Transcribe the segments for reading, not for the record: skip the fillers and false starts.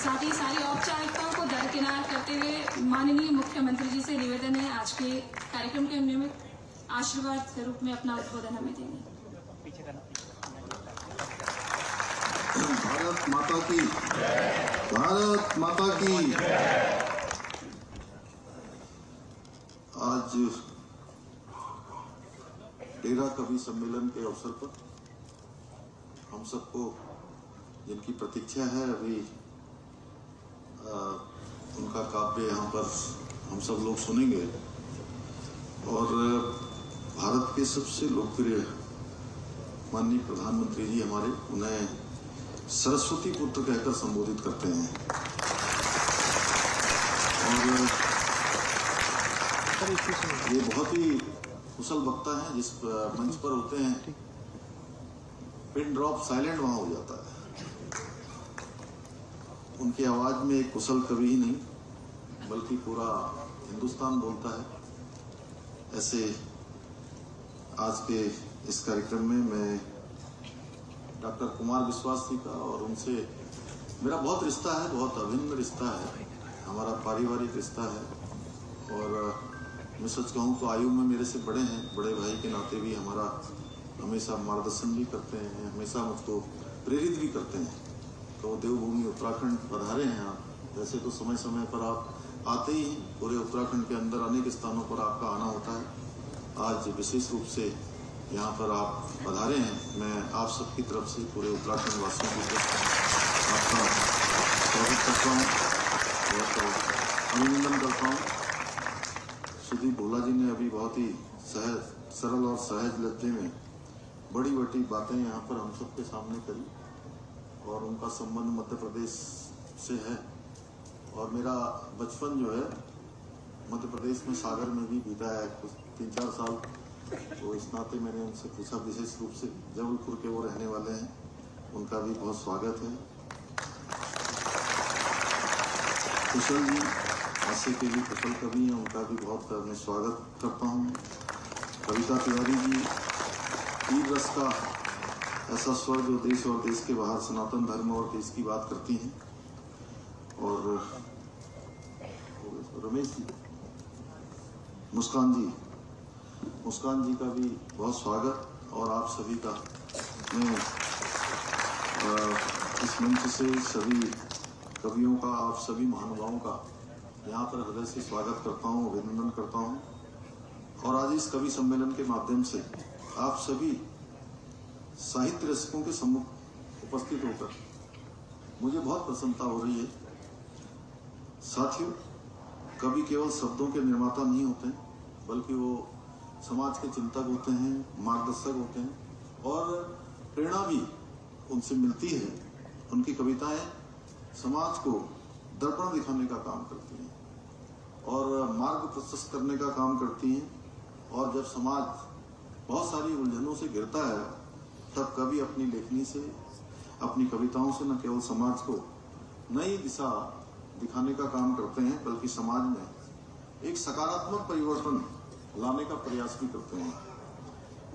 साथ ही सारी औपचारिकताओं को दरकिनार करते हुए माननीय मुख्यमंत्री जी से निवेदन है आज के कार्यक्रम के निमित्त आशीर्वाद के रूप में अपना उद्बोधन हमें देंगे। भारत माता की, भारत माता की। आज डेरा कवि सम्मेलन के अवसर पर हम सबको जिनकी प्रतीक्षा है अभी उनका काव्य यहाँ पर हम सब लोग सुनेंगे। और भारत के सबसे लोकप्रिय माननीय प्रधानमंत्री जी हमारे, उन्हें सरस्वती पुत्र कहकर संबोधित करते हैं। और ये बहुत ही कुशल वक्ता हैं, जिस मंच पर होते हैं पिन ड्रॉप साइलेंट वहां हो जाता है। उनकी आवाज में एक कुशल कवि ही नहीं बल्कि पूरा हिंदुस्तान बोलता है। ऐसे आज के इस कार्यक्रम में मैं डॉक्टर कुमार विश्वास जी का और उनसे मेरा बहुत रिश्ता है, बहुत अभिन्न रिश्ता है, हमारा पारिवारिक रिश्ता है। और मैं सच कहूँ तो आयु में मेरे से बड़े हैं, बड़े भाई के नाते भी हमारा हमेशा मार्गदर्शन भी करते हैं, हमेशा मुझको प्रेरित भी करते हैं। तो देवभूमि उत्तराखंड पधारे हैं आप। वैसे तो समय समय पर आप आते ही हैं, पूरे उत्तराखंड के अंदर अनेक स्थानों पर आपका आना होता है। आज विशेष रूप से यहाँ पर आप पधारे हैं। मैं आप सबकी तरफ से पूरे उत्तराखंड वासियों की तरफ से आपका स्वागत करता हूँ, बहुत अभिनंदन करता हूँ। सुदीप भोला जी ने अभी बहुत ही सहज, सरल और सहज लहजे में बड़ी बड़ी बातें यहाँ पर हम सबके सामने करी। और उनका संबंध मध्य प्रदेश से है और मेरा बचपन जो है मध्य प्रदेश में सागर में भी बीता है कुछ 3-4 साल। तो इस नाते मैंने उनसे पूछा, विशेष रूप से जबलपुर के वो रहने वाले हैं, उनका भी बहुत स्वागत है। कुशल जी आशे के भी कुशल कवि हैं, उनका भी बहुत मैं स्वागत करता हूँ। कविता तिवारी जी वीर रस का ऐसा स्वर जो देश और देश के बाहर सनातन धर्म और देश की बात करती हैं। और रमेश जी, मुस्कान जी का भी बहुत स्वागत। और आप सभी का मैं इस मंच से सभी कवियों का, आप सभी महानुभावों का यहाँ पर हृदय से स्वागत करता हूँ, अभिनंदन करता हूँ। और आज इस कवि सम्मेलन के माध्यम से आप सभी साहित्य रसिकों के सम्मुख उपस्थित होकर मुझे बहुत प्रसन्नता हो रही है। साथियों, कवि केवल शब्दों के निर्माता नहीं होते हैं, बल्कि वो समाज के चिंतक होते हैं, मार्गदर्शक होते हैं और प्रेरणा भी उनसे मिलती है। उनकी कविताएं समाज को दर्पण दिखाने का काम करती हैं और मार्ग प्रशस्त करने का काम करती हैं। और जब समाज बहुत सारी उलझनों से घिरता है तब कवि अपनी लेखनी से, अपनी कविताओं से न केवल समाज को नई दिशा दिखाने का काम करते हैं बल्कि समाज में एक सकारात्मक परिवर्तन लाने का प्रयास भी करते हैं।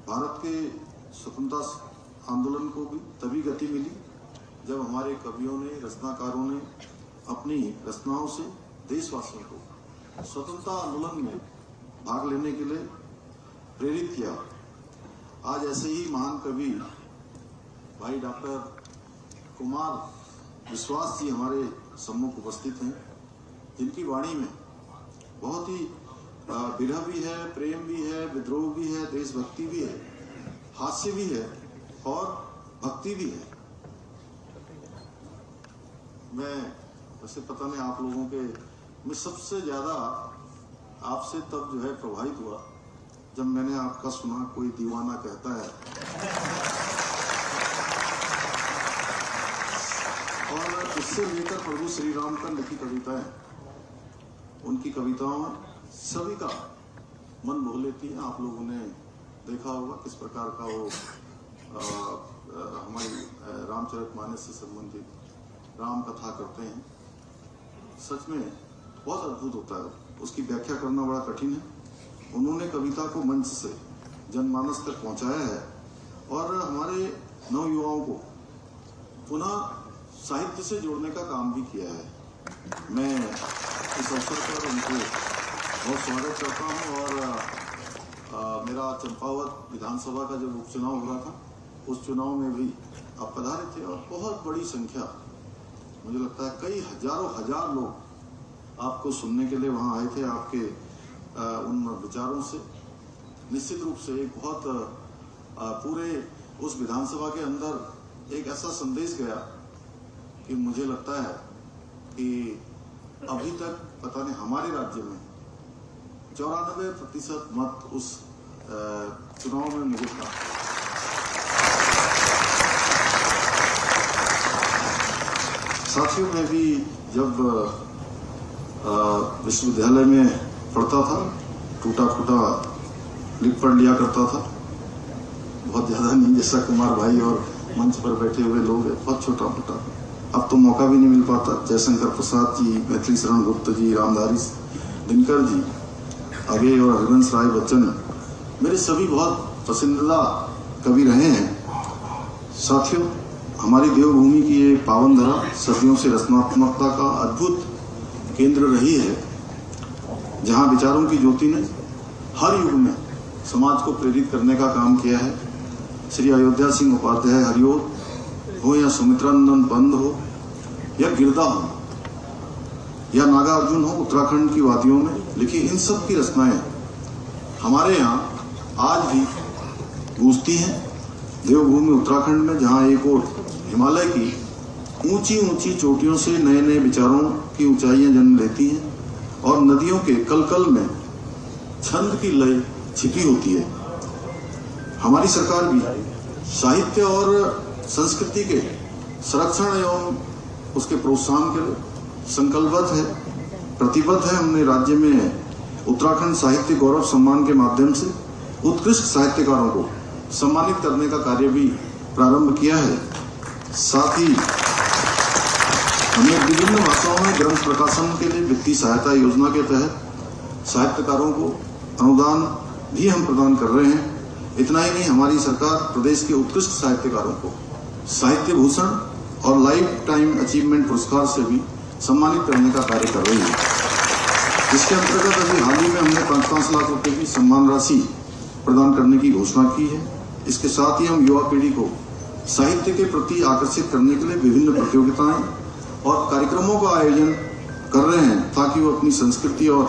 भारत के स्वतंत्रता आंदोलन को भी तभी गति मिली जब हमारे कवियों ने, रचनाकारों ने अपनी रचनाओं से देशवासियों को स्वतंत्रता आंदोलन में भाग लेने के लिए प्रेरित किया। आज ऐसे ही महान कवि भाई डॉक्टर कुमार विश्वास जी हमारे सम्मुख उपस्थित हैं, जिनकी वाणी में बहुत ही विरह भी है, प्रेम भी है, विद्रोह भी है, देशभक्ति भी है, हास्य भी है और भक्ति भी है। मैं वैसे पता नहीं आप लोगों के, मैं सबसे ज्यादा आपसे तब जो है प्रभावित हुआ जब मैंने आपका सुना कोई दीवाना कहता है। और इससे लेकर प्रभु श्री राम पर लिखी कविताएं, उनकी कविताओं सभी का मन मोह लेती है। आप लोगों ने देखा होगा किस प्रकार का वो हमारी रामचरितमानस से संबंधित राम कथा करते हैं। सच में बहुत अद्भुत होता है, उसकी व्याख्या करना बड़ा कठिन है। उन्होंने कविता को मंच से जनमानस तक पहुंचाया है और हमारे नवयुवाओं को पुनः साहित्य से जोड़ने का काम भी किया है। मैं इस अवसर पर उनको बहुत स्वागत करता हूं और मेरा चंपावत विधानसभा का जब उपचुनाव हो रहा था, उस चुनाव में भी आप पधारे थे और बहुत बड़ी संख्या, मुझे लगता है कई हजार लोग आपको सुनने के लिए वहां आए थे। आपके उन विचारों से निश्चित रूप से एक बहुत पूरे उस विधानसभा के अंदर एक ऐसा संदेश गया कि मुझे लगता है कि अभी तक पता नहीं हमारे राज्य में 94% मत उस चुनाव में मुझे था। साथियों, मैं भी जब विश्वविद्यालय में पढ़ता था, टूटा फूटा लिख पढ़ लिया करता था, बहुत ज्यादा नहीं, जैसा कुमार भाई और मंच पर बैठे हुए लोग हैं, बहुत छोटा मोटा। अब तो मौका भी नहीं मिल पाता। जयशंकर प्रसाद जी, मैथिली शरण गुप्त जी, रामधारी दिनकर जी, आगे और हरिवंश राय बच्चन मेरे सभी बहुत पसंदीदा कवि रहे हैं। साथियों, हमारी देवभूमि की ये पावन धरा सदियों से रचनात्मकता का अद्भुत केंद्र रही है, जहां विचारों की ज्योति ने हर युग में समाज को प्रेरित करने का काम किया है। श्री अयोध्या सिंह उपाध्याय हरिओद हो या सुमित्रानंद बंद हो या गिरदा हो या नागार्जुन हो उत्तराखंड की वादियों में लिखी, इन सब की रचनाएं हमारे यहाँ आज भी गूंजती हैं। देवभूमि उत्तराखंड में, जहाँ एक और हिमालय की ऊंची ऊंची चोटियों से नए नए विचारों की ऊंचाइयां जन्म लेती हैं और नदियों के कलकल में छंद की लय छिपी होती है। हमारी सरकार भी साहित्य और संस्कृति के संरक्षण एवं उसके प्रोत्साहन के लिए संकल्पबद्ध है, प्रतिबद्ध है। हमने राज्य में उत्तराखंड साहित्य गौरव सम्मान के माध्यम से उत्कृष्ट साहित्यकारों को सम्मानित करने का कार्य भी प्रारंभ किया है। साथ ही हमने विभिन्न भाषाओं में ग्रंथ प्रकाशन के लिए वित्तीय सहायता योजना के तहत साहित्यकारों को अनुदान भी हम प्रदान कर रहे हैं। इतना ही नहीं, हमारी सरकार प्रदेश के उत्कृष्ट साहित्यकारों को साहित्य भूषण और लाइफ टाइम अचीवमेंट पुरस्कार से भी सम्मानित करने का कार्य कर रही है। इसके अंतर्गत अभी हाल ही में हमने 5-5 लाख रुपए की सम्मान राशि प्रदान करने की घोषणा की है। इसके साथ ही हम युवा पीढ़ी को साहित्य के प्रति आकर्षित करने के लिए विभिन्न प्रतियोगिताएं और कार्यक्रमों का आयोजन कर रहे हैं, ताकि वो अपनी संस्कृति और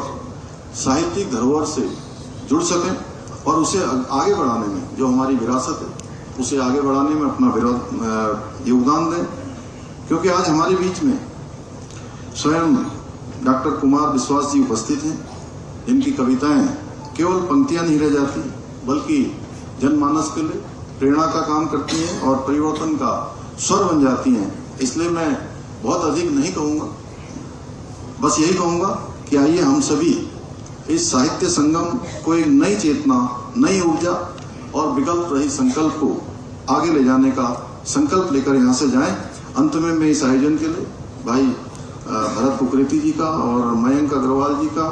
साहित्यिक धरोहर से जुड़ सकें और उसे आगे बढ़ाने में, जो हमारी विरासत है, उसे आगे बढ़ाने में अपना योगदान दें। क्योंकि आज हमारे बीच में स्वयं डॉक्टर कुमार विश्वास जी उपस्थित हैं, जिनकी कविताएं केवल पंक्तियां नहीं रह जाती, बल्कि जनमानस के लिए प्रेरणा का काम करती हैं और परिवर्तन का स्वर बन जाती हैं। इसलिए मैं बहुत अधिक नहीं कहूंगा, बस यही कहूंगा कि आइए हम सभी इस साहित्य संगम को एक नई चेतना, नई ऊर्जा और विकल्प रहित संकल्प को आगे ले जाने का संकल्प लेकर यहाँ से जाएं। अंत में मैं इस आयोजन के लिए भाई भरत कुकरेती जी का और मयंक अग्रवाल जी का,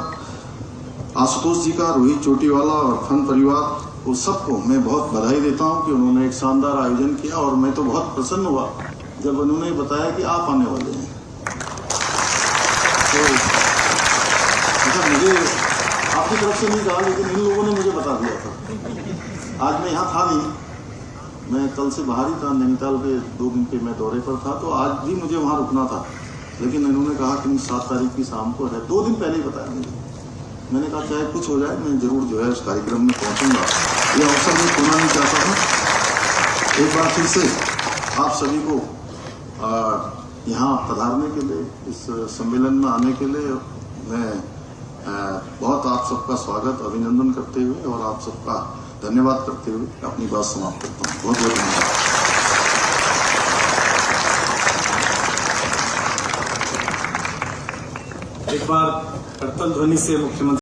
आशुतोष जी का, रोहित चोटीवाला और फन परिवार को सबको मैं बहुत बधाई देता हूं कि उन्होंने एक शानदार आयोजन किया। और मैं तो बहुत प्रसन्न हुआ जब उन्होंने बताया कि आप आने वाले हैं। तो अच्छा, मुझे आपकी तरफ से नहीं कहा, लेकिन इन लोगों ने मुझे बता दिया था। आज मैं यहाँ था नहीं, मैं कल से बाहर ही था, नैनीताल के 2 दिन के मैं दौरे पर था, तो आज भी मुझे वहाँ रुकना था, लेकिन इन्होंने कहा कि 7 तारीख की शाम को है। 2 दिन पहले ही बताया मुझे। मैंने कहा चाहे कुछ हो जाए, मैं जरूर जो है उस कार्यक्रम में पहुंचूंगा। ये अवसर मैं खोना नहीं चाहता हूँ। एक बार फिर से आप सभी को यहाँ पधारने के लिए, इस सम्मेलन में आने के लिए मैं बहुत आप सबका स्वागत, अभिनंदन करते हुए और आप सबका धन्यवाद करते हुए अपनी बात समाप्त करता हूँ। बहुत बहुत धन्यवाद। एक बार करतल ध्वनि से मुख्यमंत्री